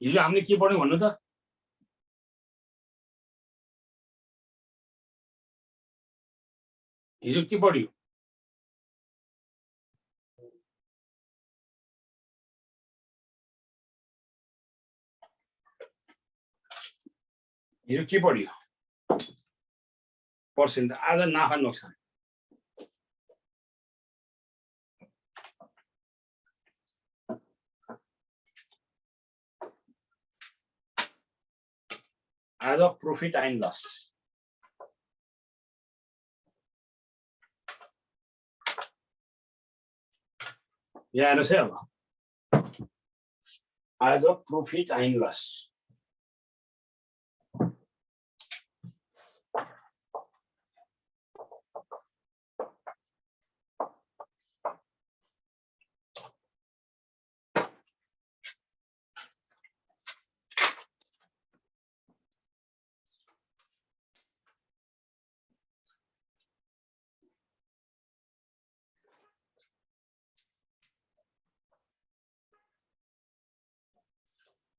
हिजो हामीले के पढ्यौं भन्नु त? हिजो के पढ्यौं? हिजो के पढ्यो? पर्सेन्ट। आज नाफा नोक्सान। आज प्रॉफिट एन्ड लस। यहाँ हेर्नुहोस् है अब। आज प्रॉफिट एन्ड लस।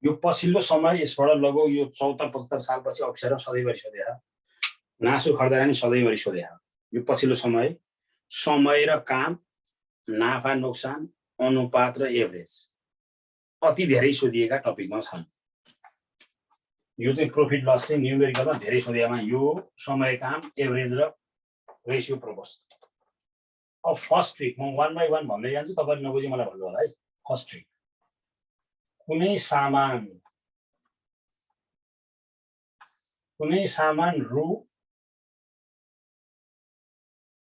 यो पछिल्लो समय यसबाट लगभग यो 74-75 सालपछि अप्सरा सधैँभरि सोधे नासु खर्दा नि सधैँभरि सोधे। यो पछिल्लो समय र काम, नाफा नोक्सान, अनुपात र एभरेज अति धेरै सोधिएका टपिकमा छन्। यो चाहिँ प्रॉफिट लस चाहिँ न्यूमेरिकलमा धेरै सोधेमा यो समय, काम, एभरेज र रेशियो प्रोपोर्सन। अब फर्स्ट ट्रिक म 1 बाइ 1 भन्दै जान्छु, तपाईहरु नबुझी मलाई भन्नु होला है। फर्स्ट ट्रिक, कुनै सामान रु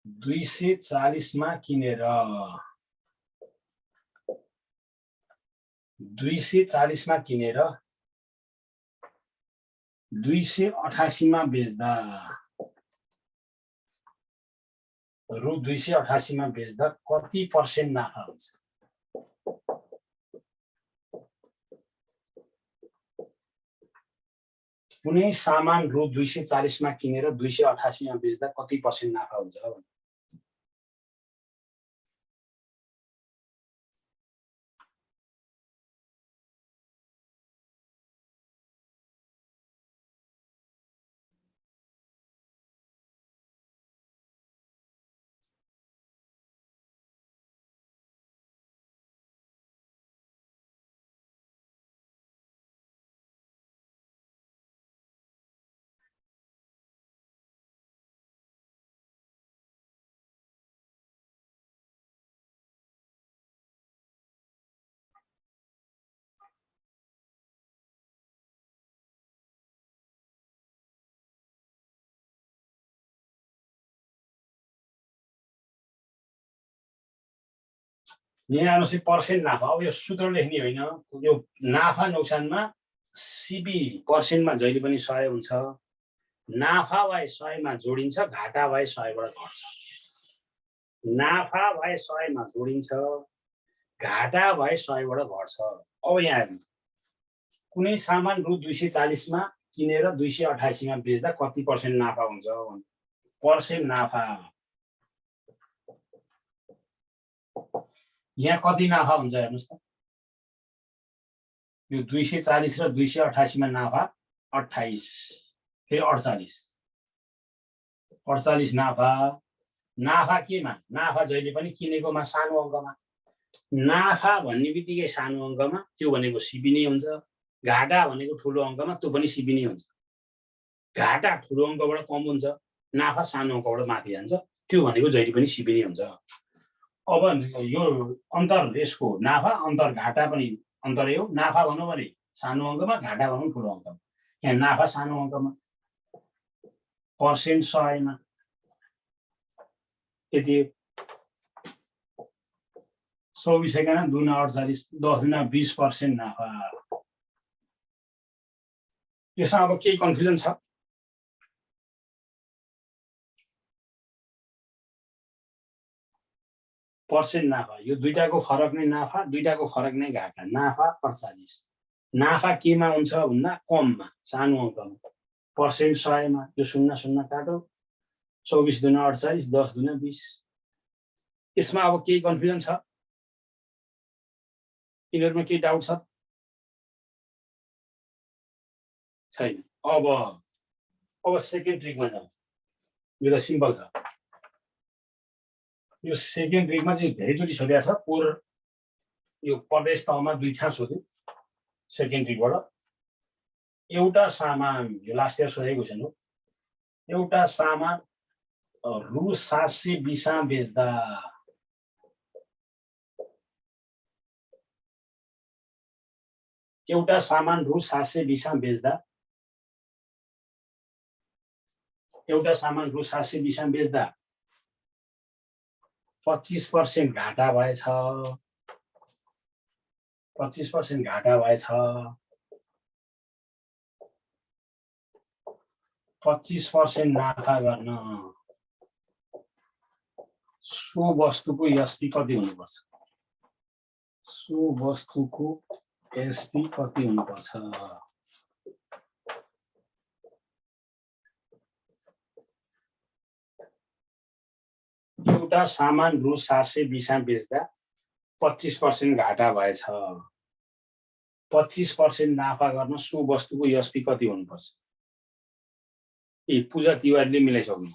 240 मा किनेर 240 मा किनेर 288 मा बेच्दा रु 288 मा बेच्दा कति % नाफा हुन्छ? कुनै सामान रु 240 मा किनेर 288 मा बेच्दा कति % नाफा हुन्छ? यहाँ आउनुस् पर्सेन्ट नाफा। अब यो सूत्र लेख्ने होइन, यो नाफा नोक्सानमा सीबी पर्सेन्टमा जहिले पनि 100 हुन्छ। नाफा बाइ 100 मा जोडिन्छ, घाटा बाइ 100 बाट घट्छ। नाफा बाइ 100 मा जोडिन्छ, घाटा बाइ 100 बाट घट्छ। अब यहाँ हेर्नु, कुनै सामान रु 240 मा किनेर 288 मा बेच्दा कति % नाफा हुन्छ? पर्सेन्ट नाफा। यहाँ कति नाफा हुन्छ हेर्नुस् त। यो 240 र 288 मा नाफा 28, फेरि 48 नाफा। नाफा केमा? नाफा जहिले पनि किनेकोमा सानो अङ्कमा। नाफा भन्ने बित्तिकै सानो अङ्कमा, त्यो भनेको सीबी नै हुन्छ। घाटा भनेको ठुलो अङ्कमा, त्यो पनि सीबी नै हुन्छ। घाटा ठुलो अङ्कबाट कम हुन्छ, नाफा सानो अङ्कबाट माथि जान्छ, त्यो भनेको जहिले पनि सीबी नै हुन्छ। अब यो अन्तर, यसको नाफा अन्तर घाटा पनि अन्तरै हो। नाफा भनौँ भने सानो अङ्कमा, घाटा भनौँ ठुलो अङ्कमा। यहाँ नाफा सानो अङ्कमा, पर्सेन्ट 100 मा यति 24 एकाना 2 ना 48, 10 दुना 20% नाफा। यसमा अब केही कन्फ्युजन छ? पर्सेन्ट नाफा, यो दुईटाको फरक नै नाफा, दुईटाको फरक नै घाटा। नाफा 48, नाफा केमा हुन्छ भन्दा कममा, सानो अङ्कमा। पर्सेन्ट 100 मा, यो 0 0 काटो, 24 दुना 48, 10 दुना 20। यसमा अब केही कन्फ्युजन छ? यिनीहरुमा केही डाउट छ? छैन। अब सेकेन्ड ट्रिकमा जाउँ। यो त सिम्पल छ। यो सेकेन्ड ट्रिकमा चाहिँ धेरैचोटि सोधेको छ। पोर यो प्रदेश तहमा 2 ठाउँ सोध्यो सेकेन्ड ट्रिकबाट। एउटा सामान, यो लास्ट इयर सोधेको छैन, एउटा सामान रु 720 बेच्दा एउटा सामान रु 720 बेच्दा एउटा सामान रु 720 बेच्दा 25% घाटा भएछ। 25% घाटा भएछ। 25% नाफा गर्न सो वस्तुको एसपी कति हुनुपर्छ? सो वस्तुको एसपी कति हुनुपर्छ? एउटा सामान रु 720 बेच्दा 25% घाटा भएछ। 25% नाफा गर्न सो वस्तुको एसपी कति हुनुपर्छ? ए पूजा तिवारीले मिलाइसक्नु।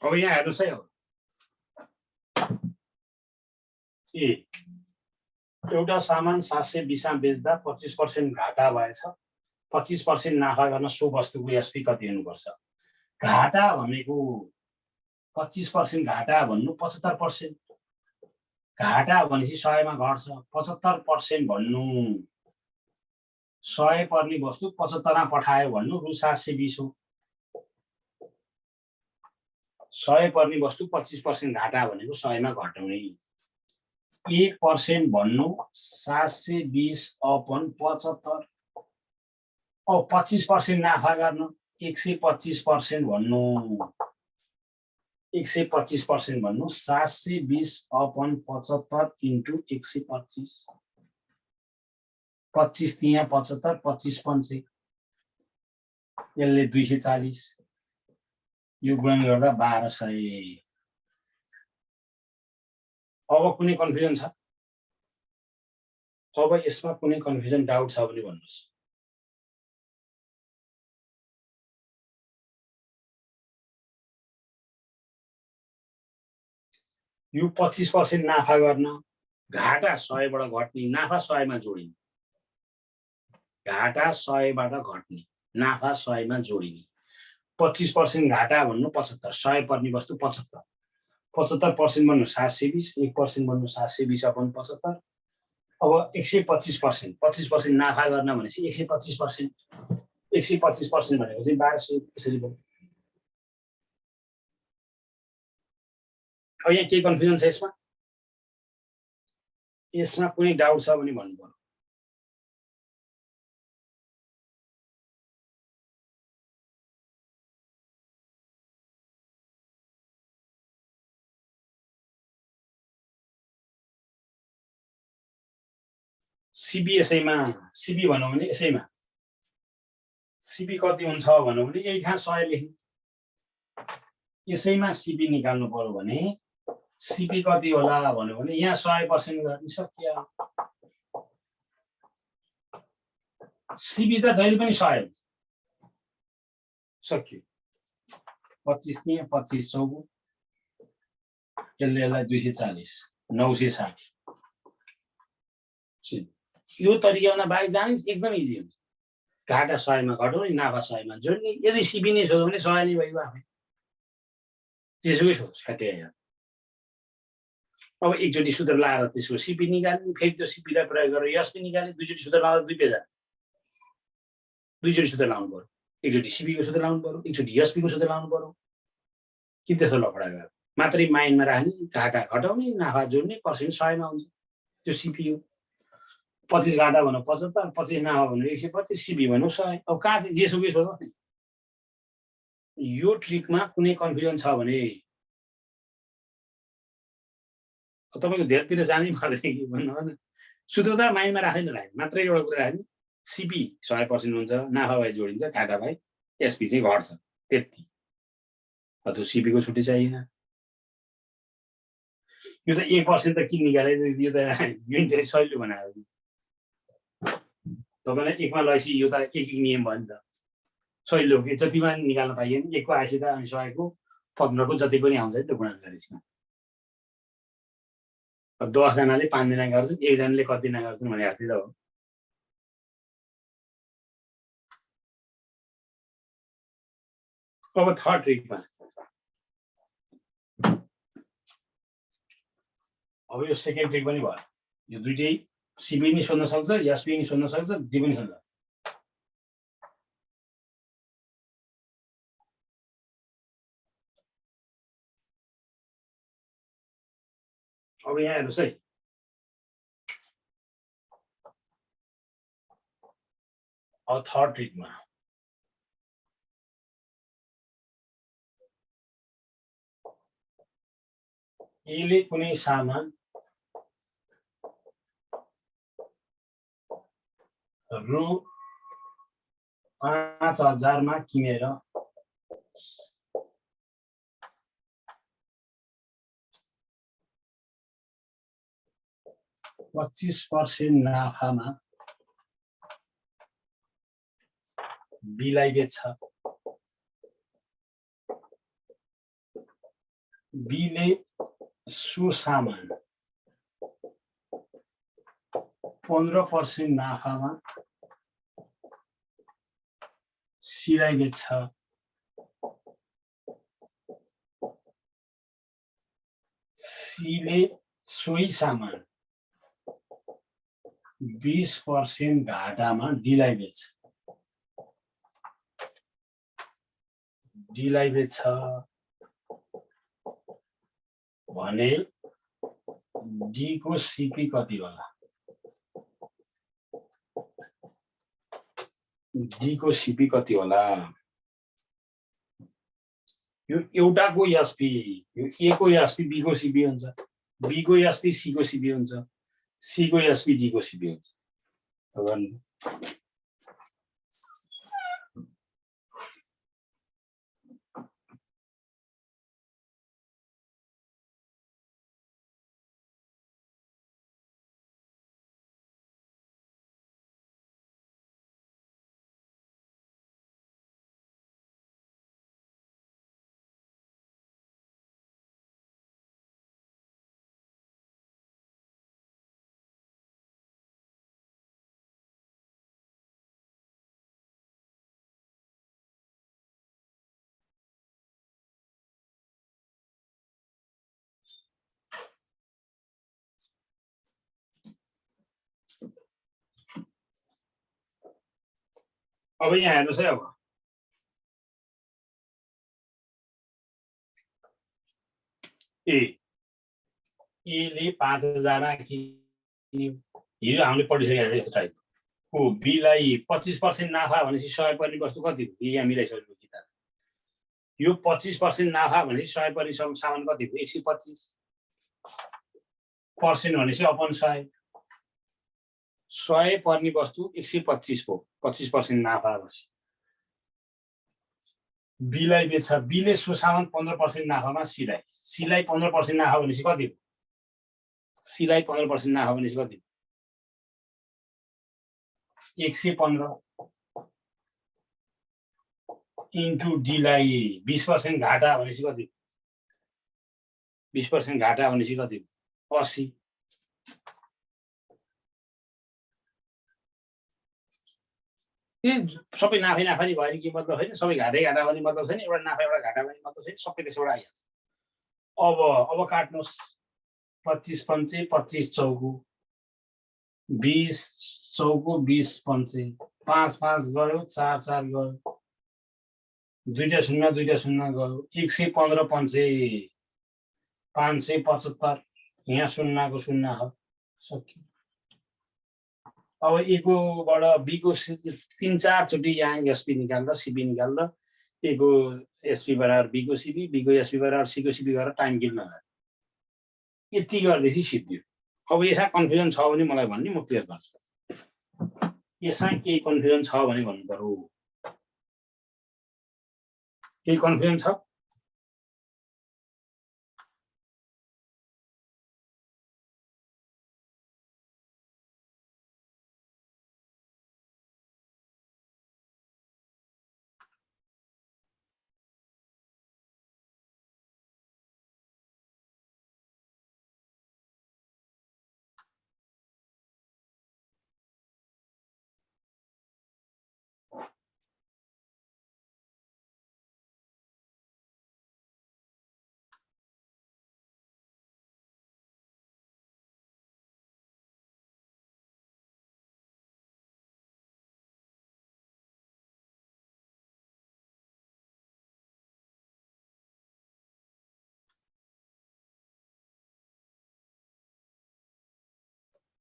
अब यहाँ हेर्नुस् है। ए एउटा सामान 720 बेच्दा 25% घाटा भएछ। 25% नाफा गर्न सो वस्तुको एसपी कति हुनुपर्छ? घाटा भनेको 25% घाटा भन्नु 75%। घाटा भनेपछि 100 मा घट्छ। 75% भन्नु 100 पर्ने वस्तु 75 मा पठायो भन्नु रु 720 हो। 100 पर्ने वस्तु 25% घाटा भनेको 100 मा घटाउने। 1% भन्नु 720 अपन 75। अब 25% नाफा गर्न 125% भन्नु 125% भन्नु 720 अपन 75 इन्टु 125। 25 तिया 75, 25 पंचे यसले 240। यो गुणन गर्दा 1200। अब कुनै कन्फ्युजन छ? अब यसमा कुनै कन्फ्युजन डाउट छ भने भन्नुस्। यो 25% नाफा गर्न घाटा 100 बाट घट्ने, नाफा 100 मा जोडिने। घाटा 100 बाट घट्ने, नाफा 100 मा जोडिने। 25% घाटा भन्नु 75, 100 पर्ने वस्तु 75। 75% भन्नु 720, 1% भन्नु 720 अपन 75। अब 125%, 25% नाफा गर्न भनेपछि 125%। 125% भनेको चाहिँ 1200 यसरी भयो। अब यहाँ के कन्फ्युजन छ यसमा? यसमा कुनै डाउट छ भने भन्नु पर्यो। सीबी यसैमा, सीबी भनौँ भने यसैमा सीबी कति हुन्छ भनौँ भने यही ठाउँ 100 लेख्नु। यसैमा सीबी निकाल्नु पर्यो भने सिपी कति होला भन्यो भने यहाँ 100% गर्ने सकियो। सिपी त जहिले पनि 100 हुन्छ, सकियो। 25 यहाँ 25 चौको यसलाई 240 960। यो तरिकामा बाहेक जाने एकदम इजी हुन्छ। घाटा 100 मा घटाउने, नाफा 100 मा जोड्ने। यदि सिपी नै सोध्यो भने 100 नै भइगयो आफै, जेसुकै सोच ठ्याक्कै। अब एकचोटि सूत्र लाएर त्यसको सिपी निकाल्ने, फेरि त्यो सिपीलाई प्रयोग गरेर एसपी निकाल्ने। दुईचोटि सूत्र लाउँदा 2 पेज, दुईचोटि सूत्र लाउनु पर्यो। एकचोटि सिपी को सूत्र लाउनु पर्यो, एकचोटि एसपी को सूत्र लाउनु पर्यो। कि त्यसो लफडा गरेर मात्रै माइन्डमा राख्ने, घाटा घटाउने, नाफा जोड्ने, पर्सेन्ट 100 मा हुन्छ। त्यो सिपी हो। 25 घाटा भनौँ 75, 25 नाफा भनौँ 125, सिपी भनौँ 100। अब कहाँ चाहिँ जेसुकै सोध्नुहोस् नि। यो ट्रिकमा कुनै कन्फ्युजन छ भने तपाईको धेरतिर जानै पर्दैन कि भन्नु होइन। सूत्र त माइन्डमा राख्दैन, मात्रै एउटा कुरा राख्ने, सिपी 100% हुन्छ, नाफा भाइ जोडिन्छ, घाटा भाइ एसपी चाहिँ घट्छ, त्यति। अथवा सिपी को छुट्टी चाहिएन। यो त 1% त किन निकाले, यो त युनिटरी सहिलो बनायो। तपाईलाई 1 मा लगाएपछि यो त एक नियम भयो नि त, सहिलो के जतिमा निकाल्न पाइएन। 1 को आएपछि त अनि 100 को 15 को जति पनि आउँछ नि त गुणा गरेपछि। 10 जनाले 5 दिना गर्छन्, 1 जनाले कति दिना गर्छन् भने आफै त हो। अब थर्ड ट्रिकमा अब यो सेकेन्ड ट्रिक पनि भयो। यो दुईटै सिपी नि सोध्न सक्छ, एसपी नि सोध्न सक्छ, डी पनि सोध्न। अब यहाँ हेर्नुस् है, अब थर्ड ट्रिकमा यसले कुनै सामान रु 5000 मा किनेर 25% नाफामा बीलाई बेच्छ। बीले सो सामान 15% नाफामा सीलाई बेच्छ। सीले सोही सामान 20% घाटामा डीलाई बेच्छ। डीलाई बेच्छ भने डी को सीपी कति होला? डी को सीपी कति होला? यो एउटाको एसपी, यो ए को एसपी बी को सीपी हुन्छ, बी को एसपी सी को सीपी हुन्छ, सी को एसपी डी को सीपी हुन्छ। अब यहाँ हेर्नुस् है, अब एले 5000 किन्यो, हिजो हामीले पढिसकेको यस्तो टाइपको। बीलाई 25% नाफा भनेपछि 100 पर्ने वस्तु कति हो? यहाँ मिलाइसकेको किताब। यो 25% नाफा भनेपछि 100 पर्ने सामान कति हो? 125 पर्सेन्ट भनेपछि अपन 100। 100 पर्ने वस्तु 125 हो, 25% नाफा भएपछि बीलाई बेच्छ, बीले सो सामान 15% नाफामा सीलाई, सीलाई 15% नाफा भनेपछि कति हो? सीलाई 15% नाफा भनेपछि कति? 115 इन्टु डीलाई 20% घाटा भनेपछि कति? 20% घाटा भनेपछि कति? 80। सबै नाफै नाफा नि भयो नि के मतलब छैन, सबै घाटै घाटा पनि मतलब छैन, एउटा नाफा एउटा घाटा पनि मतलब छैन, सबै त्यसबाट आइहाल्छ। अब काट्नुहोस् 25 पञ्चे 25 चौको 20 चौको 20 पञ्चे 5 5 गयो 4 4 गयो, दुईटा शून्य गयो, 115 पञ्चे 575, यहाँ शून्यको शून्य हो, सक्यो। अब एकोबाट बीको 3-4 चोटि यहाँ एसपी निकाल्दा सिपी निकाल्दा एको एसपी बराबर बीको सिपी, बीको एसपी बराबर सीको सिपी गरेर टाइम किल नगर्यो, यति गर्दैछ सिद्धियो। अब यसमा कन्फ्युजन छ भने मलाई भन्ने, म क्लियर गर्छु। यसमा केही कन्फ्युजन छ भने भन्नु पर्यो। केही कन्फ्युजन छ?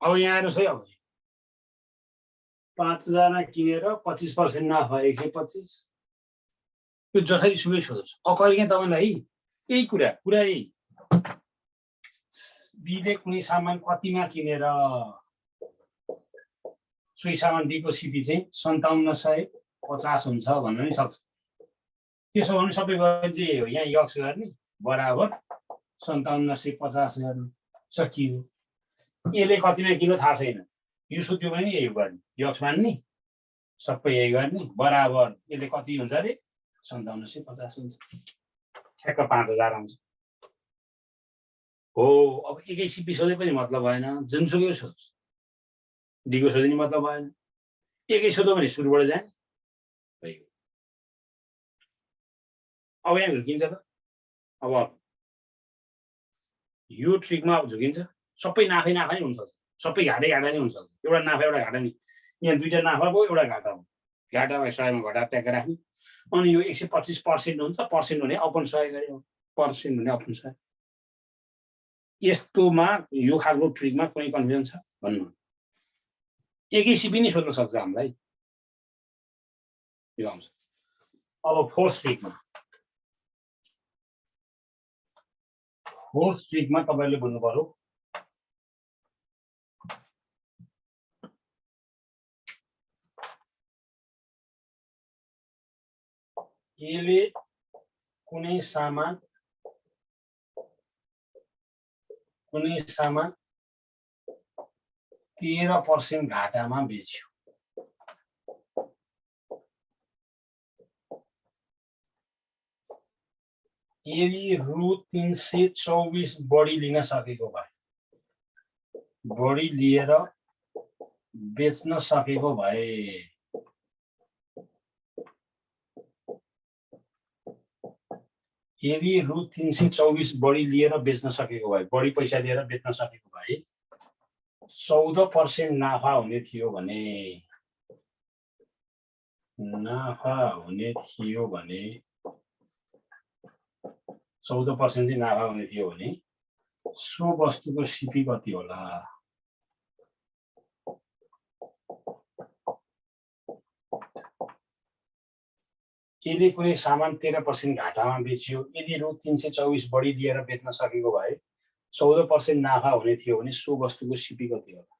अब यहाँ हेर्नुहोस् है, अब 5 जना किनेर 25% नाफा 125, यो जसरी सुकै सोध्नुहोस्। अब कहिले तपाईँलाई यही कुरा यही बीले कुनै सामान कतिमा किनेर सोही सामान बीको सिपी चाहिँ 5750 हुन्छ भन्न पनि सक्छ। त्यसो भने सबै गरी जे हो यहाँ यक्स गर्ने बराबर 5750 गर्नु, सकियो। यसले कतिमा किलो थाहा छैन, यो सुत्यो भने यही गर्ने, यक्स मान्ने सबै यही गर्ने बराबर यसले कति हुन्छ अरे 5750 हुन्छ, ठ्याक्क 5000 आउँछ। हो अब एकै सिपी सोधे पनि मतलब भएन, जुनसुकै सोध्छ, डीको सोधे नि मतलब भएन, एकै सोध्यो भने सुरुबाट जाने भइगयो। अब यहाँ झुकिन्छ त, अब यो ट्रिकमा अब झुकिन्छ, सबै नाफै नाफा नै हुन्छ, सबै घाटै घाटा नै हुन्छ, एउटा नाफा एउटा घाटा नि, यहाँ दुईटा नाफा भयो एउटा घाटा हो, घाटा भयो 100 मा घटाएर ट्याक्क राख्ने, अनि यो 125% हुन्छ, पर्सेन्ट हुने अपन 100 गरे, पर्सेन्ट हुने अपन 100। यस्तोमा यो खालको ट्रिकमा कुनै कन्फ्युजन छ भन्नु? एकै सिपी नै सोध्न सक्छ हामीलाई, यो आउँछ। अब फोर्थ ट्रिकमा तपाईले बुझ्नु पर्यो यसले कुनै सामान 13% घाटामा बेच्यो, यदि रु 324 बढी लिन सकेको भए, बढी लिएर बेच्न सकेको भए, यदि रु 324 बढी लिएर बेच्न सकेको भए, बढी पैसा लिएर बेच्न सकेको भए 14% नाफा हुने थियो भने, 14% चाहिँ नाफा हुने थियो भने सो वस्तुको सिपी कति होला? यदि कुनै सामान 13% घाटामा बेचियो, यदि रु 324 बढी लिएर बेच्न सकेको भए 14% नाफा हुने थियो भने सो वस्तुको सिपी कति होला?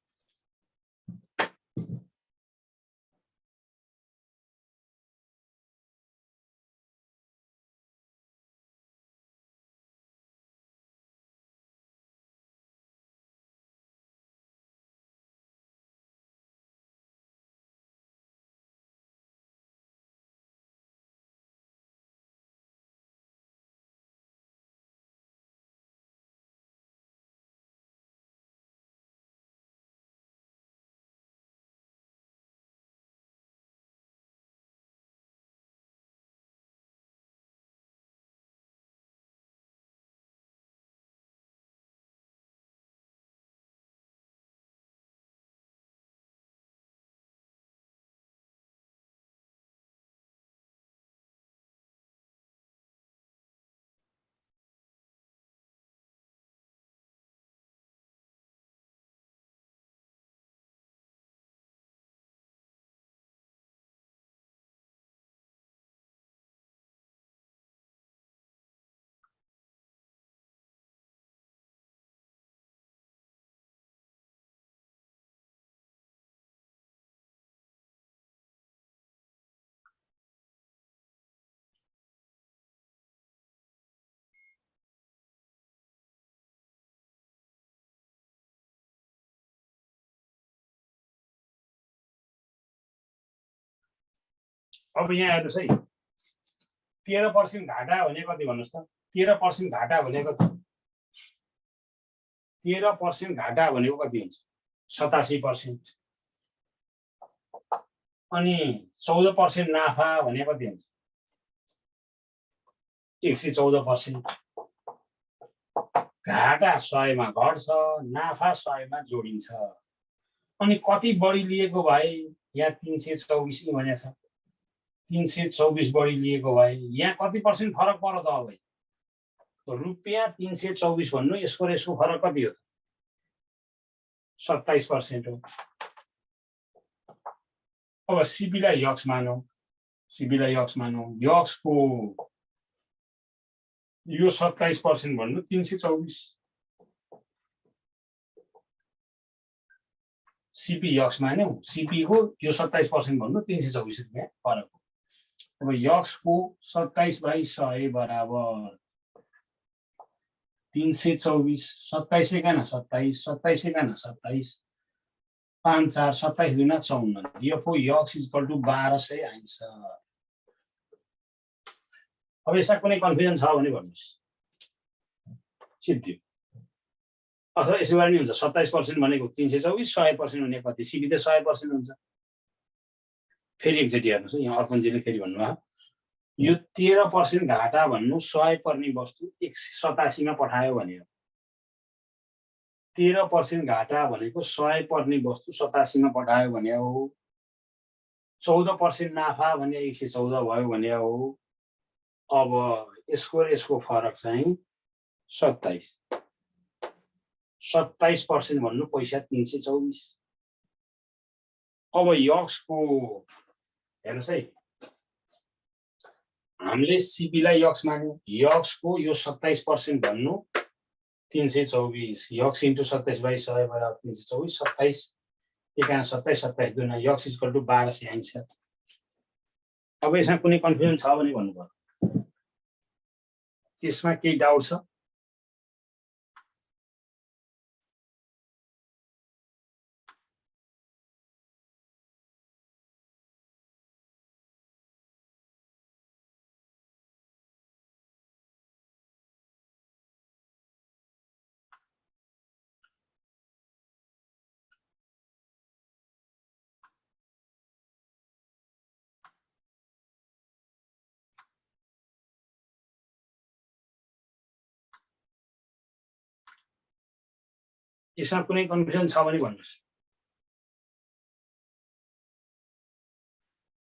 अब यहाँ हेर्नुहोस् है 13% घाटा भने कति भन्नुहोस् त 13% घाटा भनेको 13% घाटा भनेको कति हुन्छ 87%। अनि 14% नाफा भने कति हुन्छ 114%। घाटा 100 मा घट्छ नाफा 100 मा जोडिन्छ। अनि कति बढी लिएको भए यहाँ 324 भनेको छ 324 बढी लिएको भए यहाँ कति पर्सेन्ट फरक पर्यो त अब रुपियाँ 324 भन्नु यसको फरक कति हो त 27% हो। अब सिबीलाई यक्स मानौ यक्सको यो 27% भन्नु 324 सिपी यक्स मान्यौ सिपी को यो 27% भन्नु 324 रुपियाँ फरक हो। अब यक्स को 27/100 बराबर 324 27 एकाना 27 27 एकाना 27 5 4 27 दुना 54 यो यक्स इक्वल टु 1200 आइन्छ। अब यसमा कुनै कन्फ्युजन छ भने भन्नुस् सिद्धि अथवा यसो गरे नि हुन्छ 27% भनेको 324 100% भने कति सिबी त 100% हुन्छ। फेरि एकचोटि हेर्नुस् यहाँ अर्पणजीले फेरि भन्नुभयो यो 13% घाटा भन्नु 100 पर्ने वस्तु 187 मा पठायो भने 13% घाटा भनेको 100 पर्ने वस्तु 87 मा पठायो भने हो। 14% नाफा भने 114 भयो भने हो। अब यसको फरक चाहिँ 27% भन्नु पैसा 324। अब यक्सको हेर्नुस् है हामीले सिपीलाई यक्स मान्यौ यक्सको यो 27% भन्नु 324 यक्स इन्टु 27/100 बराबर 324 27 एकाना 27 27 दुना यक्स इक्वल टु 1200 आइन्छ। अब यसमा कुनै कन्फ्युजन छ भने भन्नु पर्यो त्यसमा केही डाउट छ यसमा कुनै कन्फ्युजन छ भने भन्नुस्।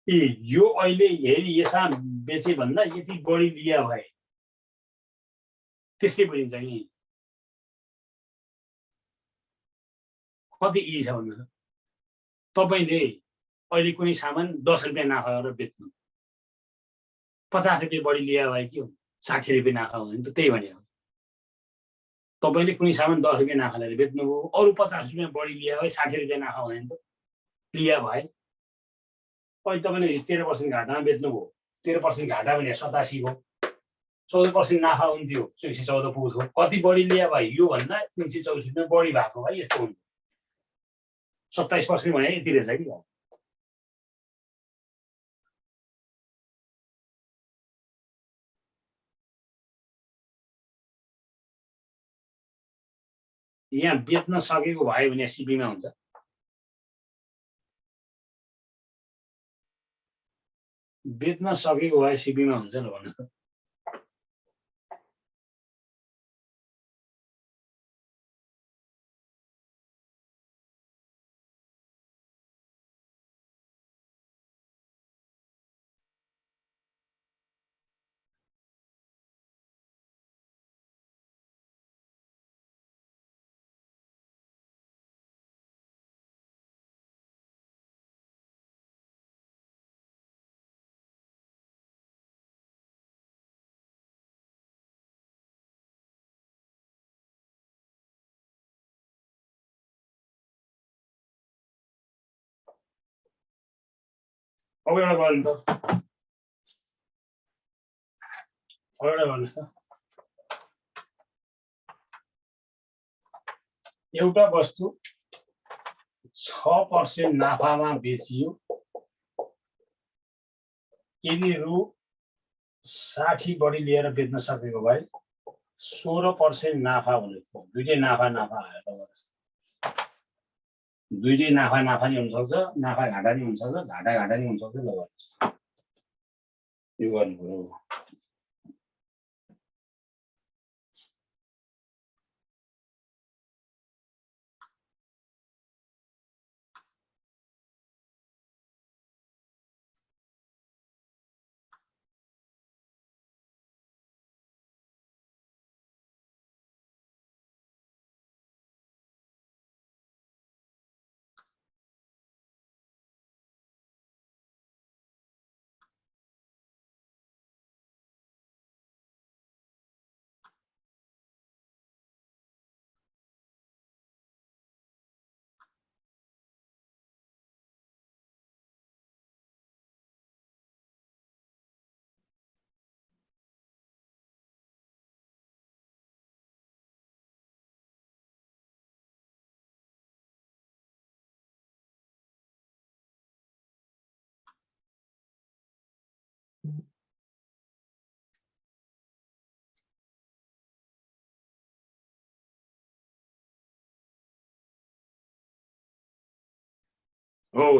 ए यो अहिले हेरी यसमा बेचे भन्दा यति बढी लिया भए त्यसै बुझिन्छ नि कति इजी छ भन्नु तपाईले अहिले कुनै सामान 10 रुपैयाँ नाफा गरेर बेच्नु 50 रुपैयाँ बढी लिया भए के हो 60 रुपैयाँ नाफा हुने त त्यही भने हो। तपाईले कुनै सामान 10 रुपैयाँ नाफा गरेर बेच्नुभयो अरु 50 रुपैयाँ बढी लिया भए 60 रुपैयाँ नाफा हुने त लिया भए अहिले तपाईले 13% घाटामा बेच्नुभयो 13% घाटा भने 87 हो 14% नाफा हुन्थ्यो 114 पुग्थ्यो कति बढी लिया भए यो भन्दा 324 रुपैयाँ बढी भएको भए यस्तो हुन्छ 27% भने यति रहेछ कि यहाँ बेच्न सकेको भयो भने सिपीमा हुन्छ बेच्न सकेको भए सिपीमा हुन्छ ल भन्नु त अब एउटा गर्नु त एउटा भन्नुस् त एउटा वस्तु 6% नाफामा बेचियो यदि रु 60 बढी लिएर बेच्न सकेको भए 16% नाफा हुने थियो। दुईटै नाफा आयो। दुईटै नाफा नि हुनसक्छ, नाफा घाटा नि हुनसक्छ, घाटा नि हुनसक्छ। ल गर्नुहोस्, यो गर्नु हो।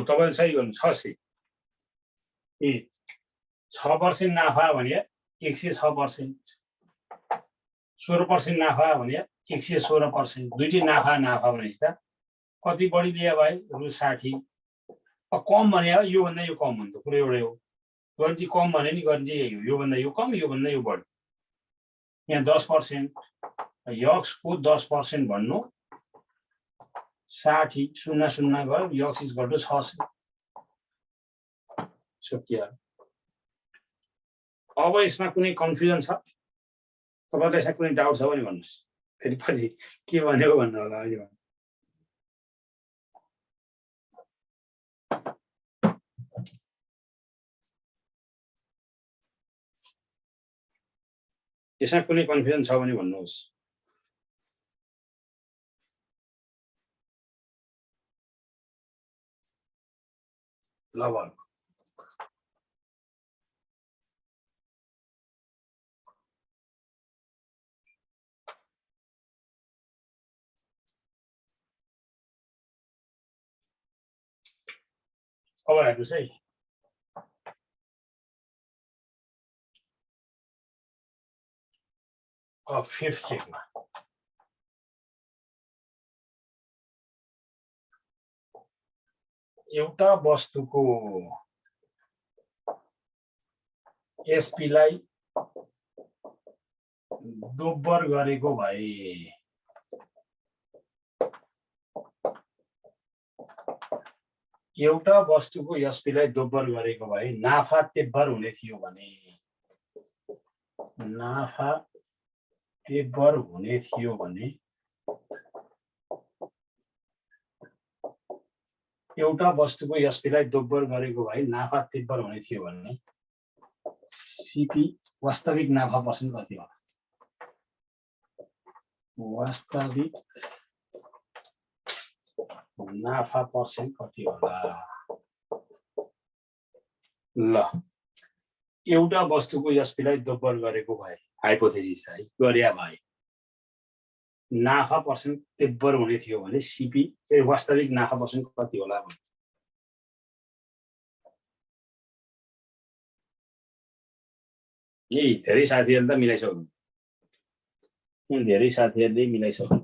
तपाईले सही गर्नु 600 6% नाफा भने 106%, 16% नाफा भने 116%। दुईटै नाफा भनेपछि त कति बढी लियो भाइ? रु 60। कम भने योभन्दा यो कम हुन्छ, कुरो एउटै हो। गन्जी कम भने नि गन्जी यही हो, योभन्दा यो कम, योभन्दा यो बढी। यहाँ 10%, यक्सको 10% भन्नु 60, 00 गयो, यक्स इक्वल टु 600। सकियो। अब यसमा कुनै कन्फ्युजन छ? तपाईलाई यसमा कुनै डाउट छ भने भन्नुहोस्, फेरि पछि के भनेको भन्नु होला। अहिले यसमा कुनै कन्फ्युजन छ भने भन्नुहोस्। ल भन्नु। अब हेर्नुहोस् है, अब 5th चेकमा एउटा वस्तुको एसपी लाई दोब्बर गरेको भए एउटा वस्तुको एसपी लाई दोब्बर गरेको भए नाफा तेब्बर हुने थियो भने, नाफा तेब्बर हुने थियो भने एउटा वस्तुको एसपी लाई दोब्बर गरेको भए नाफा तेब्बर हुने थियो भने सीपी वास्तविक नाफा पर्सेन्ट कति होला? वास्तविक नाफा पर्सेन्ट कति होला? ल, एउटा वस्तुको एसपी लाई दोब्बर गरेको भए, हाइपोथेसिस है, गरे भए नाफा पर्सेन्ट तेब्बर हुने थियो भने सीपी वास्तविक नाफा पर्सेन्ट कति होला? यही धेरै साथीहरूले त मिलाइसक्नु, धेरै साथीहरूले मिलाइसक्नु।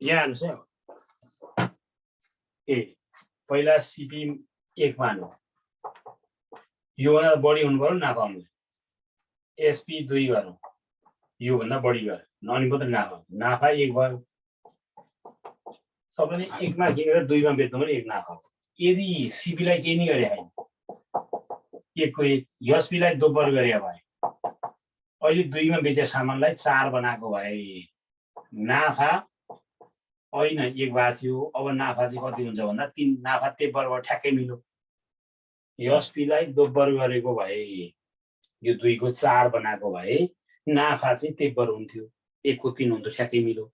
यहाँ हेर्नुहोस् है ए पहिला सिपी 1 मानौँ योभन्दा बढी हुनु पर्यो नाफा हुनु एसपी 2 गरौँ योभन्दा बढी गरे अनि मात्रै नाफा 1 भयो सबैले 1 मा किनेर 2 मा बेच्नु पनि 1 नाफा हो यदि सिपीलाई केही नै गरे हैन 1 को 1 एसपीलाई दोब्बर गरे भए अहिले 2 मा बेचे सामानलाई 4 बनाएको भए नाफा होइन 1 भएको थियो अब नाफा चाहिँ कति हुन्छ भन्दा 3 नाफा तेब्बरबाट ठ्याक्कै मिल्यो एसपीलाई दोब्बर गरेको भए यो 2 को 4 बनाएको भए नाफा चाहिँ तेब्बर हुन्थ्यो 1 को 3 हुन्थ्यो ठ्याक्कै मिल्यो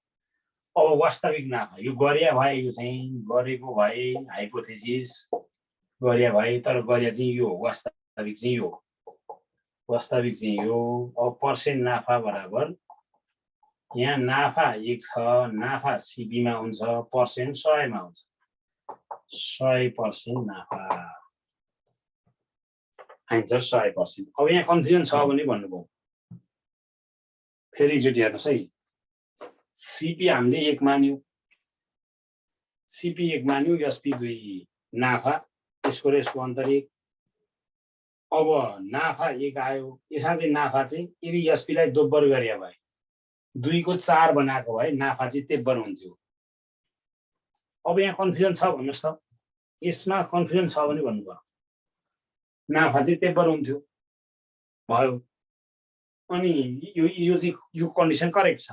अब वास्तविक नाफा यो गरिया भए यो चाहिँ गरेको भए हाइपोथेसिस गरिया भए तर गरिया चाहिँ यो वास्तविक चाहिँ यो अब पर्सेन्ट नाफा बराबर यहाँ नाफा 1 छ नाफा सिपी मा हुन्छ पर्सेन्ट 100 मा हुन्छ 100% नाफा आन्सर 100%। अब यहाँ कन्फ्युजन छ भने भन्नुभयो फेरि एकचोटि हेर्नुहोस् है सिपी हामीले 1 मान्यो सिपी 1 मान्यो एसपी 2 नाफा यसको र यसको अन्तर 1 अब नाफा 1 आयो यसमा चाहिँ नाफा चाहिँ यदि एसपीलाई दोब्बर गरे भए 2 को 4 बनाएको भए नाफा चाहिँ तेब्बर हुन्थ्यो अब यहाँ कन्फ्युजन छ भन्नुस् त यसमा कन्फ्युजन छ भने भन्नुभयो नाफा चाहिँ तेब्बर हुन्थ्यो भयो अनि यो कन्डिसन करेक्ट छ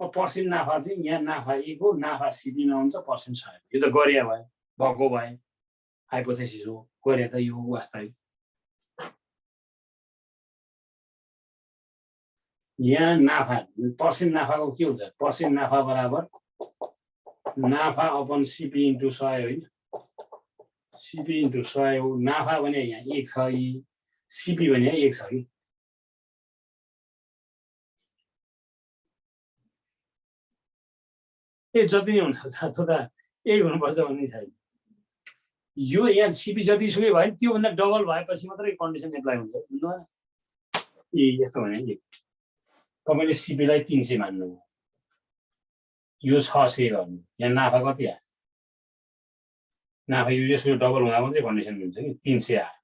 अब पर्सेन्ट नाफा चाहिँ यहाँ नाफा 1 हो नाफा सिपी मा हुन्छ पर्सेन्ट 100 यो त गरिया भयो भएको भए हाइपोथेसिस हो गरिया त यो वास्तविक यहाँ नाफा पर्सेन्ट नाफाको के हुन्छ पर्सेन्ट नाफा बराबर नाफा अपन सिपी इन्टु 100 होइन सिपी इन्टु 100 हो नाफा भने यहाँ 1 छ सिपी भने 1 छ कि जति नै हुन्छ त 1 हुनुपर्छ भन्ने छैन यो यहाँ सिपी जति सुकै भयो त्योभन्दा डबल भएपछि मात्रै कन्डिसन एप्लाई हुन्छ बुझ्नुभयो यस्तो भने तपाईले सिपीलाई 300 मान्नु यो 600 गर्नु यहाँ नाफा कति आयो नाफा यो यसको डबल हुँदा मात्रै कन्डिसन हुन्छ कि 300 आयो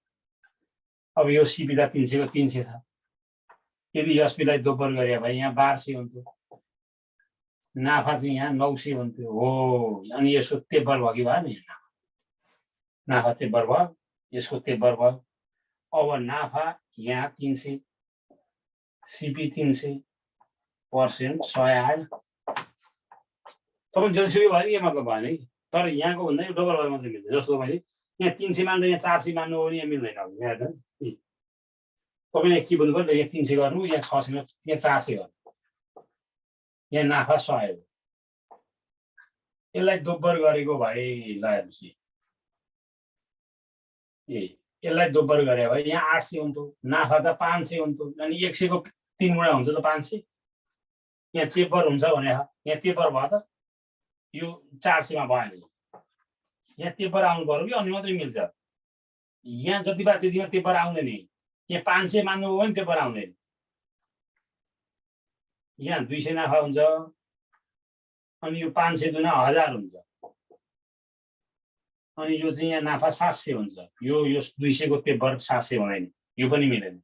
अब यो सिपीलाई 300 को 300 छ यदि एसपीलाई दोब्बर गरे भए यहाँ 1200 हुन्थ्यो नाफा चाहिँ यहाँ 900 हुन्थ्यो हो अनि यसको तेब्बर भयो कि भएन नाफा तेब्बर भयो यसको तेब्बर भयो अब नाफा यहाँ 300 सिपी 300 पर्सेन्ट 100 आयो तपाईँ जतिसुकै भयो के मतलब भएन कि तर यहाँको भन्दा यो डबल भए मात्रै मिल्छ जस्तो मैले यहाँ 300 मान्दा यहाँ 400 मान्नु हो भने यहाँ मिल्दैन यहाँ तपाईँले के भन्नु पर्यो यहाँ 300 गर्नु यहाँ 600 यहाँ 400 गर्नु यहाँ नाफा 100 हो यसलाई दोब्बर गरेको भए ल हेर्नुहोस् यसलाई दोब्बर गरे भए यहाँ 800 हुन्थ्यो नाफा त 500 हुन्थ्यो अनि 100 को 3 गुणा हुन्छ त 500 यहाँ तेब्बर हुन्छ भने यहाँ तेब्बर भयो त यो 400 मा भएन यहाँ तेब्बर आउनु पर्यो कि अनि मात्रै मिल्छ यहाँ जति भए त्यतिमा तेब्बर आउँदैन यहाँ 500 मान्नु हो भने तेब्बर आउँदैन यहाँ 200 नाफा हुन्छ अनि यो 500 दुना 1000 हुन्छ अनि यो चाहिँ यहाँ नाफा 700 हुन्छ यो 200 को तेब्बर 700 हुँदैन यो पनि मिलेन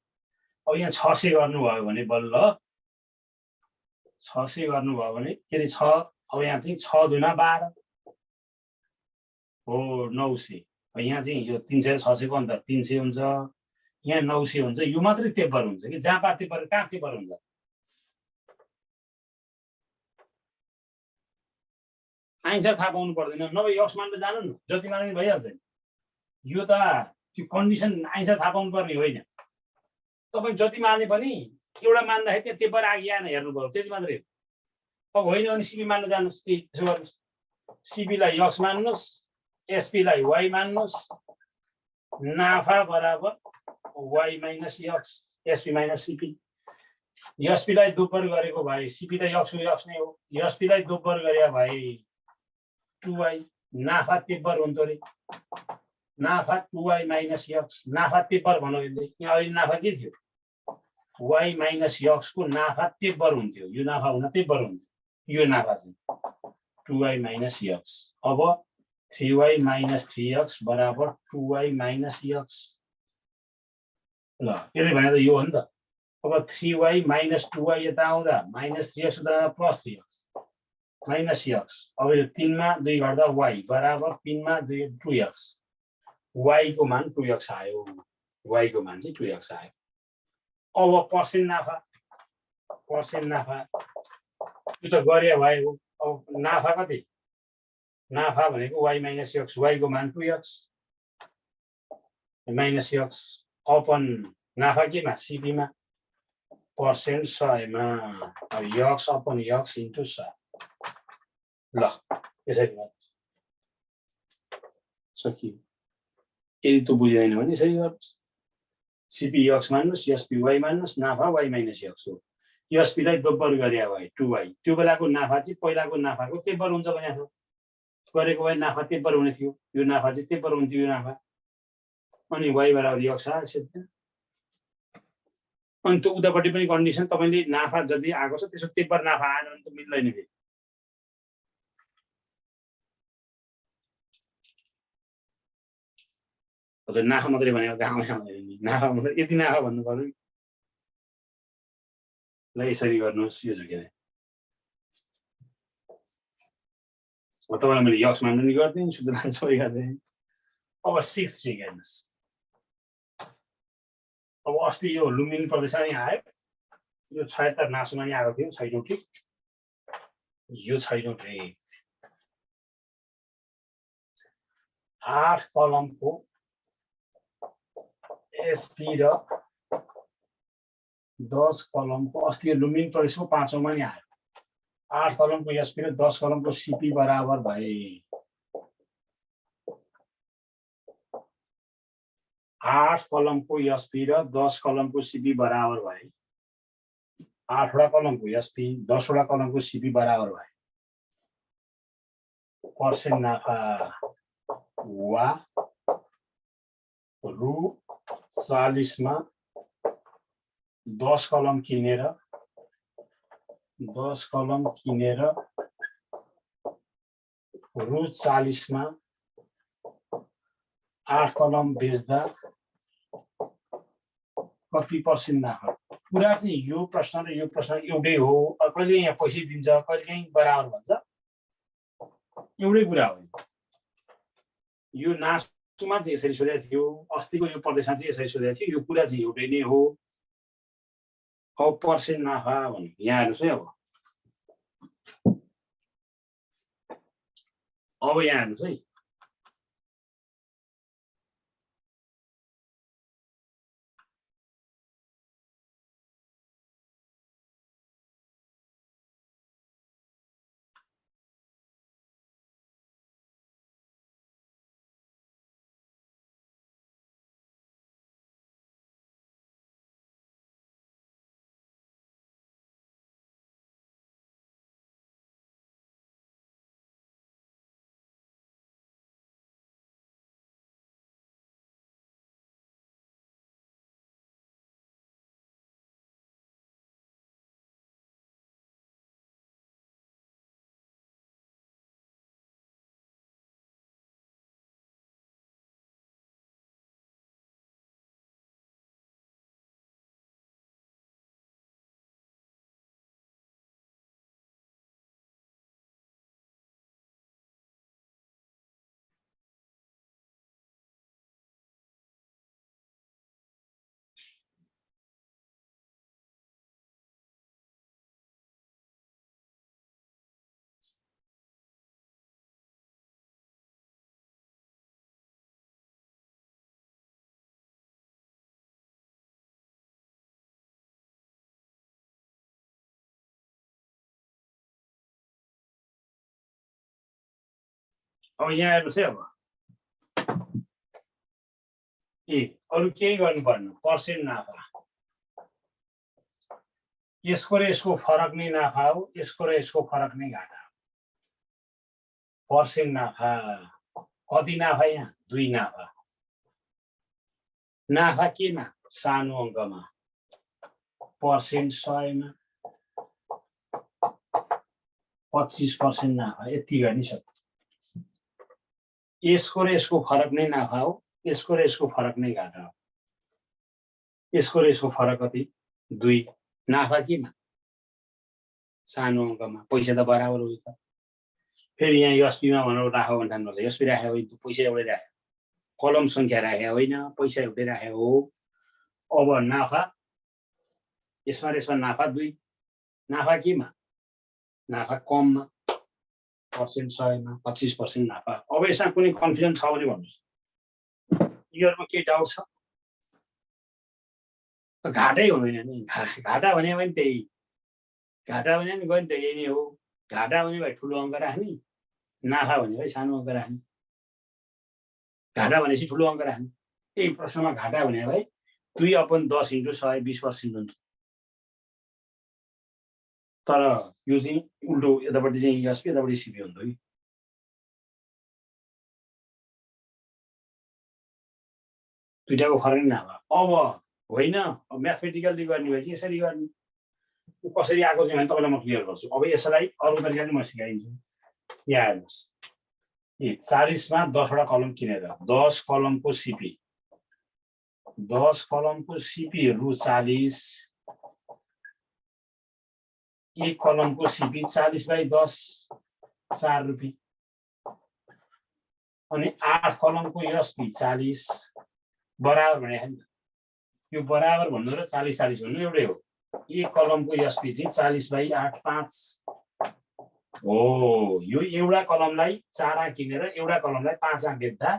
अब यहाँ 600 गर्नुभयो भने बल्ल 600 गर्नुभयो भने के अरे 6 अब यहाँ चाहिँ 6 दुना 12 हो 900 यहाँ चाहिँ यो 300 र 600 को अन्तर 300 हुन्छ यहाँ 900 हुन्छ यो मात्रै तेब्बर हुन्छ कि जहाँ पा तेब्बर कहाँ तेब्बर हुन्छ आन्सर थाहा पाउनु पर्दैन नभए यक्स मान्न जानु न जति माने भइहाल्छ यो त त्यो कन्डिसन आन्सर थाहा पाउनु पर्ने होइन तपाईँ जति माने पनि एउटा मान्दाखेरि त्यहाँ तेब्बर आएन हेर्नु पर्यो त्यति मात्रै अब होइन भने सिपी मान्न जानुहोस् यसो गर्नुहोस् सिपीलाई यक्स मान्नुहोस् एसपीलाई वाइ मान्नुहोस् नाफा बराबर Y minus X SP minus CP एसपीलाई दोब्बर गरेको भए सिपी त यक्स नै हो एसपीलाई दोब्बर गरे भए 2y नाफा तेब्बर हुन्थ्यो रे नाफा 2y माइनस यक्स नाफा तेब्बर भनौँ यहाँ अहिले नाफा के थियो y माइनस यक्स को नाफा तेब्बर हुन्थ्यो यो नाफा हुन तेब्बर हुन्थ्यो यो नाफा चाहिँ 2y minus x. अब 3y minus 3x बराबर 2y minus x. ल यसले भने त यो हो नि त. अब 3y minus 2y यता आउँदा minus 3x उता plus 3x minus x. अब यो 3 मा 2 गर्दा y बराबर 3 मा 2x. y को मान 2x आयो. y को मान चाहिँ 2x आयो. अब पर्सेन्ट नाफा यो त गरे भए हो. अब नाफा कति? नाफा भनेको y minus x. y को मान 2x minus x अपन नाफा केमा? CP मा पर्सेन्ट 100 मा. अब x अपन x इन्टु 100. ल यसरी सकियो. यदि त्यो बुझिदैन भने यसरी गर्नुस्. CP x मान्नुस्, SP y मान्नुस्, नाफा y minus x हो. SP लाई दोब्बर गरे भए 2y. त्यो बेलाको नाफा चाहिँ पहिलाको नाफाको तेब्बर हुन्छ भनेको छ. गरेको भए नाफा तेब्बर हुने थियो. यो नाफा चाहिँ तेब्बर हुन्थ्यो. यो नाफा अनि y बराबर x आयो. अनि त्यो उतापट्टि पनि कन्डिसन तपाईले नाफा जति आएको छ त्यसो तेब्बर नाफा आएन भने त मिल्दैन नि. हजुर नाफा मात्रै भनेको त आउँदैन नि. नाफा मात्रै यति नाफा भन्नु पर्यो. ल यसरी गर्नुहोस्. यो चाहिँ के तपाईँलाई मैले यक्स मान्नु नि गर्दिनँ, शुद्धमान सबै गर्दिनँ. अब 6-3 हेर्नुहोस्. अब अस्ति यो लुम्बिनी प्रदेशमा नि आयो. यो 76 नासुमा नि आएको थियो. छैटौँ ठिक. यो छैटौँ ठिक. 8 कलमको SP र 10 कलमको अस्ति यो लुम्बिनी प्रदेशको 5औँमा नि आयो. 8 कलमको SP र 10 कलमको CP बराबर भए 8 कलमको SP र 10 कलमको CP बराबर भए 8 वटा कलमको SP 10 वटा कलमको CP बराबर भए पर्सेन्ट नाफा वा रु 40 मा 10 कलम किनेर रु 40 मा 8 कलम बेच्दा कति पर्सेन्ट नाफा? कुरा चाहिँ यो प्रश्न र यो प्रश्न एउटै हो. कहिले यहाँ पैसा दिन्छ, कहिले काहीँ बराबर भन्छ. एउटै कुरा हो. यो नासुमा चाहिँ यसरी सोधेको थियो. अस्तिको यो प्रदेशमा चाहिँ यसरी सोधेको थियो. यो कुरा चाहिँ एउटै नै हो. अब पर्सेन्ट नाफा भन्नु यहाँ हेर्नुहोस् है. अब यहाँ हेर्नुहोस् है. अब यहाँ हेर्नुहोस् है. अब अरू केही गर्नु पर्दैन. पर्सेन्ट नाफा यसको र यसको फरक नै नाफा हो. यसको र यसको फरक नै घाटा हो. पर्सेन्ट नाफा कति नाफा? यहाँ 2 नाफा. नाफा केमा? सानो अङ्कमा. पर्सेन्ट 100 मा 25% नाफा यति गर्ने सक्छ। यसको र यसको फरक नै नाफा हो, यसको र यसको फरक नै घाटा हो। यसको र यसको फरक कति 2 नाफा केमा सानो अङ्कमा पैसा त बराबर हो त। फेरि यहाँ एसपीमा भनेर राख भन्दा एसपी राखेको होइन, पैसा एउटै राख्यो, कलम संख्या राखेको होइन, पैसा एउटै राखेको हो। अब नाफा यसमा र यसमा नाफा 2 नाफा केमा नाफा कममा पर्सेन्ट 100मा 25% नाफा। अब यसमा कुनै कन्फ्युजन छ भने भन्नुहोस्, यिनीहरूमा के डाउट छ? घाटै हुँदैन नि, घाटा भने पनि त्यही, घाटा भने नि गयो नि त यही नै हो। घाटा भने भाइ ठुलो अङ्क राख्ने, नाफा भने भाइ सानो अङ्क राख्ने। घाटा भनेपछि ठुलो अङ्क राख्ने। यही प्रश्नमा घाटा भने भाइ 2/10 × 100 20% हुन्छ। तर यो चाहिँ उल्टो, यतापट्टि चाहिँ एसपी यतापट्टि सिपी हुन्छ कि। दुईटाको फरक नै नाफा। अब होइन, म्याथमेटिकल्ली गर्ने भएपछि यसरी गर्ने। कसरी आएको चाहिँ भने तपाईँलाई म क्लियर गर्छु। अब यसलाई अरू तरिकाले म सिकाइदिन्छु। यहाँ हेर्नुहोस्, 40मा 10वटा कलम किनेर 10 कलमको सिपी, 10 कलमको सिपी रु 40, एक कलमको सिपी 40/10 4 रुपियाँ, अनि 8 कलमको एसपी 40 बराबर भने यो बराबर भन्नु र 40 भन्नु एउटै हो। एक कलमको एसपी चाहिँ 40/8 5 हो। यो एउटा कलमलाई 4 आँ किनेर एउटा कलमलाई 5 आँ बेच्दा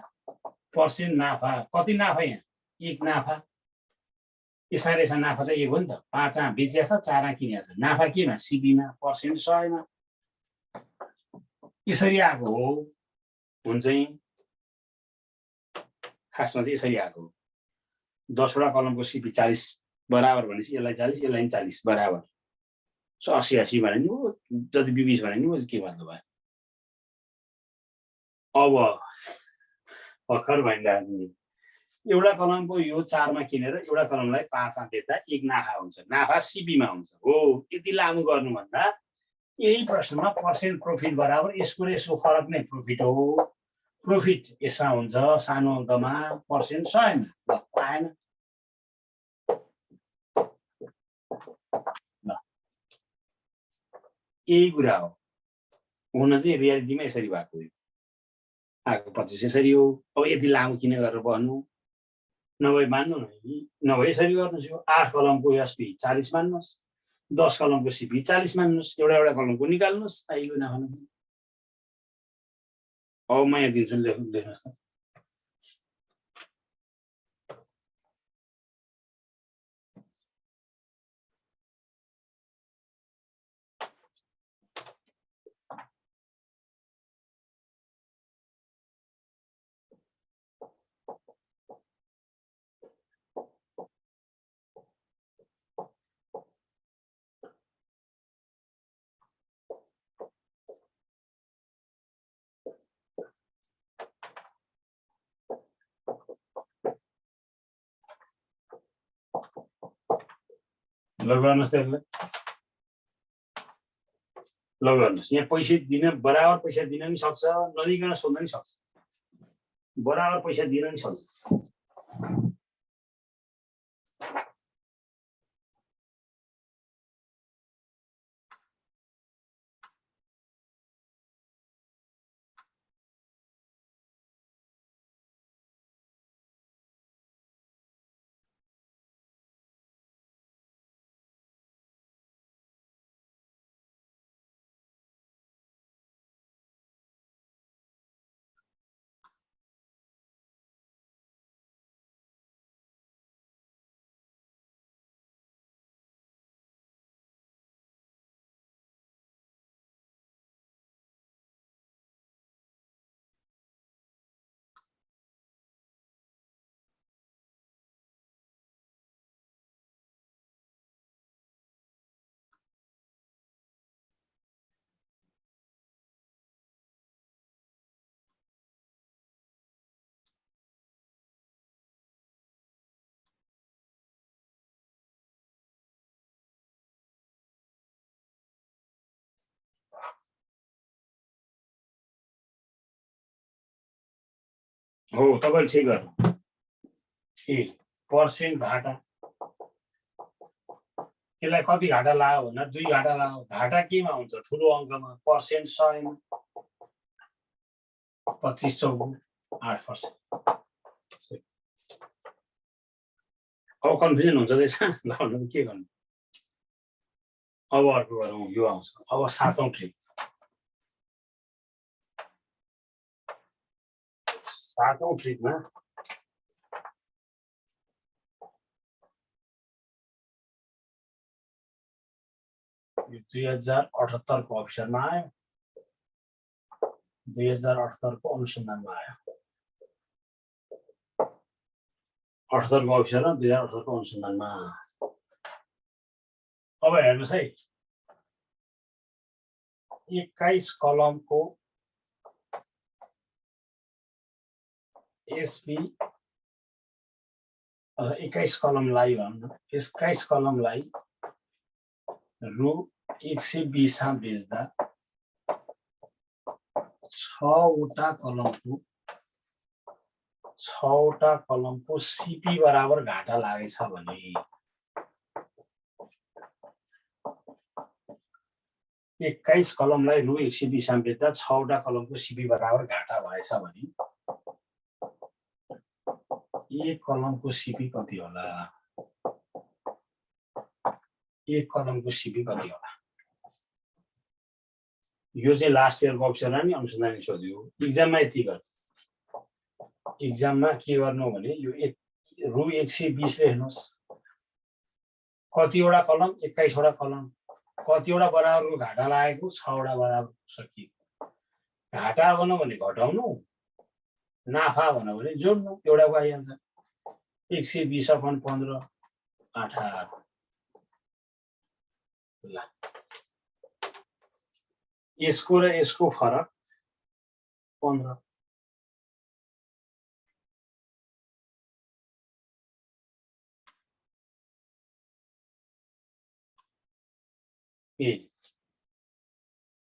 पर्सेन्ट नाफा कति नाफा? यहाँ 1 नाफा। यसरी नाफा चाहिँ 1 हो नि त। 5 आँ बेचेको छ, 4 आँ किनेको छ। नाफा केमा? सिपीमा, पर्सेन्ट 100मा। यसरी आएको हो। हुन्छ खासमा चाहिँ यसरी आएको हो। 10वटा कलमको सिपी 40 बराबर भनेपछि यसलाई 40 यसलाई 40 बराबर 80 भने नि हो, जति 20 भने नि हो, के भन्नु भयो। अब भर्खर भइरहेको एउटा कलमको यो 4मा किनेर एउटा कलमलाई 5 आँ बेच्दा 1 नाफा हुन्छ। नाफा सिपीमा हुन्छ हो। यति लामो गर्नुभन्दा यही प्रश्नमा पर्सेन्ट प्रोफिट बराबर यसको र यसको फरक नै प्रोफिट हो। प्रोफिट यसमा हुन्छ सानो अङ्कमा, पर्सेन्ट 100मा। आएन ल, यही कुरा हो। हुन चाहिँ रियालिटीमा यसरी भएको हो। आएको 25 यसरी हो। अब यति लामो किन गरेर भन्नु, नभए मान्नु न, नभए यसरी गर्नुहोस्। यो 8 कलमको एसपी 40 मान्नुहोस्, 10 कलमको सिपी 40 मान्नुहोस्, एउटा एउटा कलमको निकाल्नुहोस्। आइलो नखानु। अब म यहाँ दिन्छु, लेख्नुहोस् त। ल गर्नुहोस् त्यसलाई, ल गर्नुहोस्। यहाँ पैसा दिन बराबर पैसा दिन पनि सक्छ, नदिकन सोध्न पनि सक्छ। बराबर पैसा दिन पनि सक्छ। हो तपाईले ठिक गर्नु ए पर्सेन्ट घाटा यसलाई कति घाटा लाग्यो भन्दा 2 घाटा लाग्यो घाटा केमा हुन्छ ठुलो अङ्कमा पर्सेन्ट 100 मा 25 चौगुण 8%। अब कन्फ्युजन हुन्छ रहेछ ल के गर्नु अब अर्को गरौँ यो आउँछ अब 7औं ट्रिक 7औं ट्रिकमा यो 2078 को अफिसरमा आयो 2078 को अनुसन्धानमा आयो 78 को अफिसरमा 2078 को अनुसन्धानमा अब हेर्नुस् है 21 कलमको एसपी 21 कलमलाई भन्न 21 कलमलाई रु 120 मा बेच्दा 6वटा कलमको सीपी बराबर घाटा लागेछ भने 21 कलमलाई रु 120 मा बेच्दा 6वटा कलमको सीपी बराबर घाटा भएछ भने एक कलमको सीपी कति होला एक कलमको सीपी कति होला यो चाहिँ लास्ट इयरको अफिसरलाई नि अनुसन्धानले सोध्यो एक्जाममा यति गर्नु एक्जाममा के गर्नु भने यो रु 120 लेख्नुस् कतिवटा कलम 21 वटा कलम कतिवटा बराबरको घाटा लागेको 6वटा बराबर सकिएको घाटा भन्नु भने घटाउनु नाफा भन्नु भने जोड्नु एउटाको आइहाल्छ 120 अपन 15 18 ल यसको र यसको फरक 15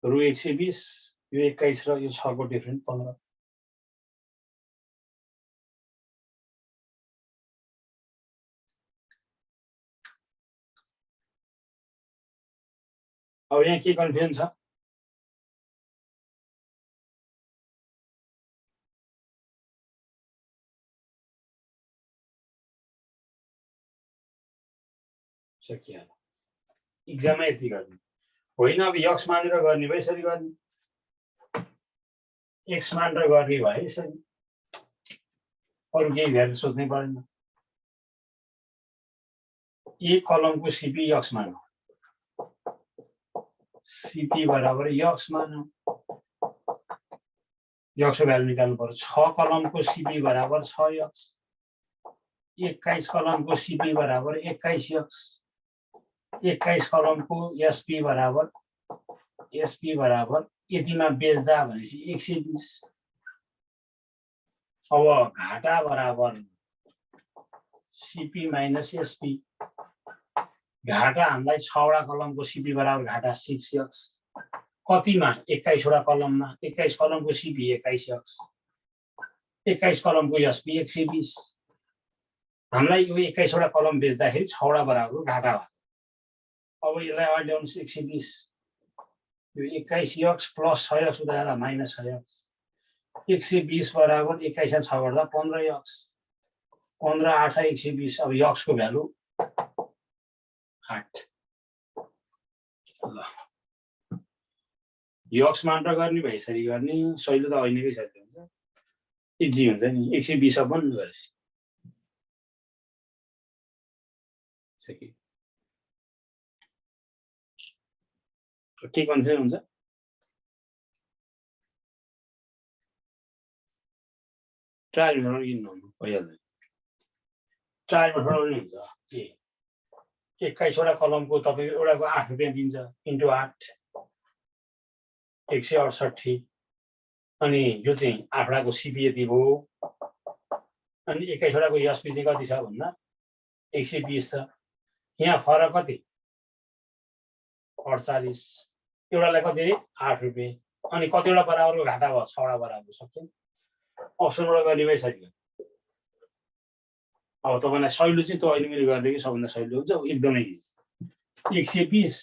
रु 120 यो 21 र यो 6 को डिफरेन्ट 15 अब यहाँ के कन्फ्युजन छ सकिहाल्यो एक्जाममा यति गर्ने होइन अब यक्स मानेर गर्ने भए यसरी गर्ने एक्स मानेर गर्ने भए यसरी अरु केही धेरै सोच्नै पर्दैन एक कलमको सीपी यक्स मानौ सीपी बराबर यक्स मानौ यक्सको भ्यालु निकाल्नु पर्यो 6 कलमको सीपी बराबर 6 यक्स 21 कलमको सीपी बराबर 21 यक्स 21 कलमको एसपी बराबर यतिमा बेच्दा भनेपछि 120 अब घाटा बराबर सीपी माइनस एसपी घाटा हामीलाई 6वटा कलमको सीपी बराबर घाटा 6 यक्स कतिमा 21 वटा कलममा 21 कलमको सीपी 21 यक्स 21 कलमको एसपी 120 हामीलाई यो 21 वटा कलम बेच्दाखेरि 6वटा बराबर घाटा भयो अब यसलाई अगाडि ल्याउनुस् 120 यो 21 यक्स प्लस 6 यक्स उता जाँदा माइनस 6 यक्स 120 बराबर 21 मा 6 गर्दा 15 यक्स 15 8 120 अब यक्सको भ्यालु 8 ल यक्स मानेर गर्ने भए यसरी गर्ने सहिलो त अहिलेकै सहिलो हुन्छ इजी हुन्छ नि 120 अपन गरेपछि सकियो के कन्फ्युजन हुन्छ ट्रायल मेथड किन्नु भइहाल्दैन ट्रायल मेथड पनि हुन्छ 21 वटा कलमको तपाईको एउटाको 8 रुपैयाँ दिन्छ इन्टु 8 168 अनि यो चाहिँ 8 वटाको सीपी यति भयो अनि 21 वटाको एसपी चाहिँ कति छ भन्दा 120 छ यहाँ फरक कति 48 एउटालाई कति 8 रुपैयाँ अनि कतिवटा बराबरको घाटा भयो 6 वटा बराबर सक्यो अप्सनबाट गर्ने भए सकियो। अब तपाईँलाई सहिलो चाहिँ त्यो अहिले मैले गरिदिएको सबभन्दा सहिलो हुन्छ एकदमै 120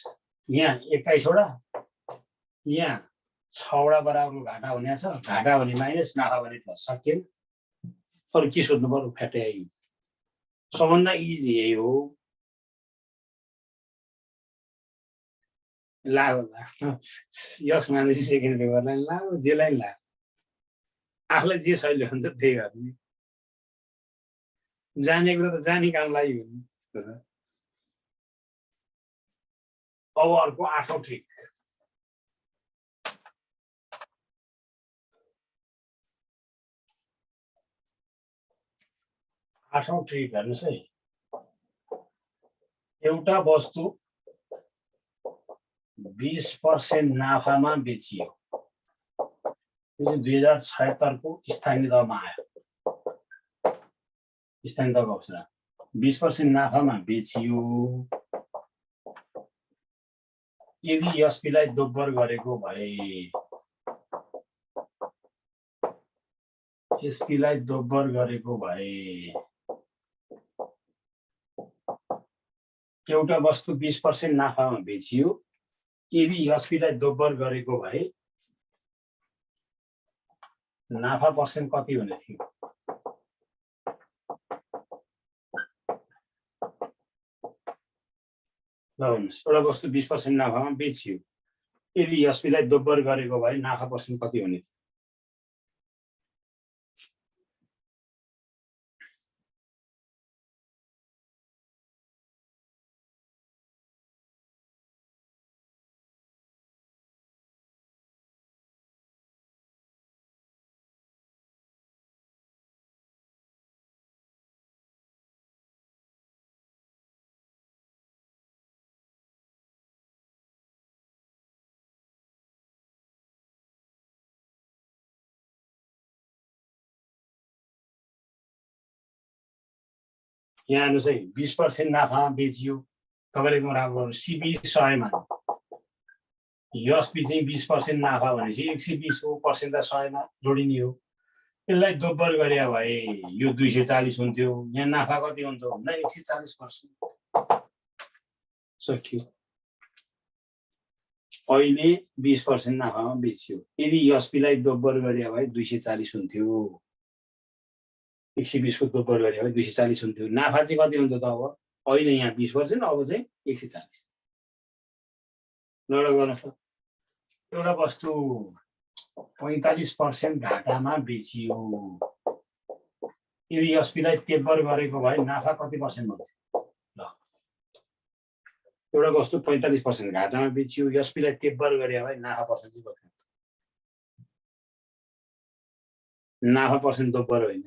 यहाँ 21 वटा यहाँ 6 वटा बराबरको घाटा हुने छ। घाटा भने माइनस, नाफा भने प्लस, सकियो। अरू के सोध्नु पर्यो? फ्याटै आइयो। सबभन्दा इजी यही हो। ला यस मानेपछि सेकेन्ड पेपरलाई ला, जेलाई ला, आफूलाई जे सहिलो हुन्छ त्यही गर्ने। जाने कुरा त जाने काम लाग्यो। अब अर्को 8औं ट्रिक। हेर्नुहोस् है, एउटा वस्तु 20% नाफामा बेचियो। यो 2076 को स्थानीय दरमा आयो। स्थानीय दरको अवस्था 20% नाफामा बेचियो। यदि एसपीलाई दोब्बर गरेको भए, एसपीलाई दोब्बर गरेको भए एउटा वस्तु 20% नाफामा बेचियो। यदि एसपीलाई दोब्बर गरेको भए नाफा पर्सेन्ट कति हुने थियो? ल भन्नुहोस्, एउटा वस्तु 20% नाफामा बेचियो। यदि एसपीलाई दोब्बर गरेको भए नाफा पर्सेन्ट कति हुने थियो? यहाँ हेर्नुहोस् है, 20% नाफामा बेचियो। तपाईँले एकदम राम्रो गर्नु। सिबी 100 मा, एसपी चाहिँ 20% नाफा भनेपछि 120 को पर्सेन्ट 100 मा जोडिने हो। यसलाई दोब्बर गरे भए यो 240 हुन्थ्यो। यहाँ नाफा कति हुन्थ्यो भन्दा 140%। सकियो। अहिले 20% नाफामा बेचियो। यदि एसपीलाई दोब्बर गरे भए 240 हुन्थ्यो। 120 को दोब्बर गरे भए 240 हुन्थ्यो। नाफा चाहिँ कति हुन्थ्यो त? अब अहिले यहाँ 20%, अब चाहिँ 140। ल गर्नुहोस् त। एउटा वस्तु 45% घाटामा बेचियो। यदि एसपीलाई तेब्बर गरेको भए नाफा कति पर्सेन्ट हुन्थ्यो? ल, एउटा वस्तु 45% घाटामा बेचियो। एसपीलाई तेब्बर गरे भए नाफा पर्सेन्ट चाहिँ कति? नाफा पर्सेन्ट दोब्बर होइन,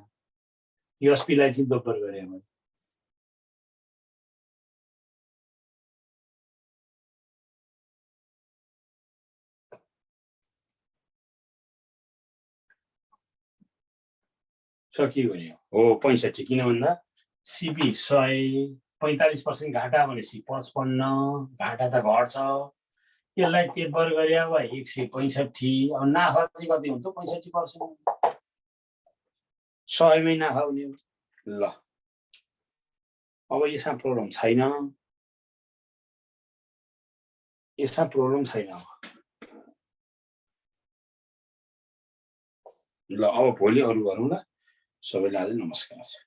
एसपीलाई चाहिँ दोब्बर गरे भए। सकियो नि हो 65। किन भन्दा सिबी 100, 45% घाटा भनेपछि 55, घाटा त घट्छ। यसलाई तेब्बर गरे भए 165। अब नाफा चाहिँ कति हुन्छ? 65%। 100 मै नाफा हुने हो। ल, अब यसमा प्रब्लम छैन। यसमा प्रब्लम छैन। ल, अब भोलि अरू गरौँ ल। सबैलाई आज नमस्कार।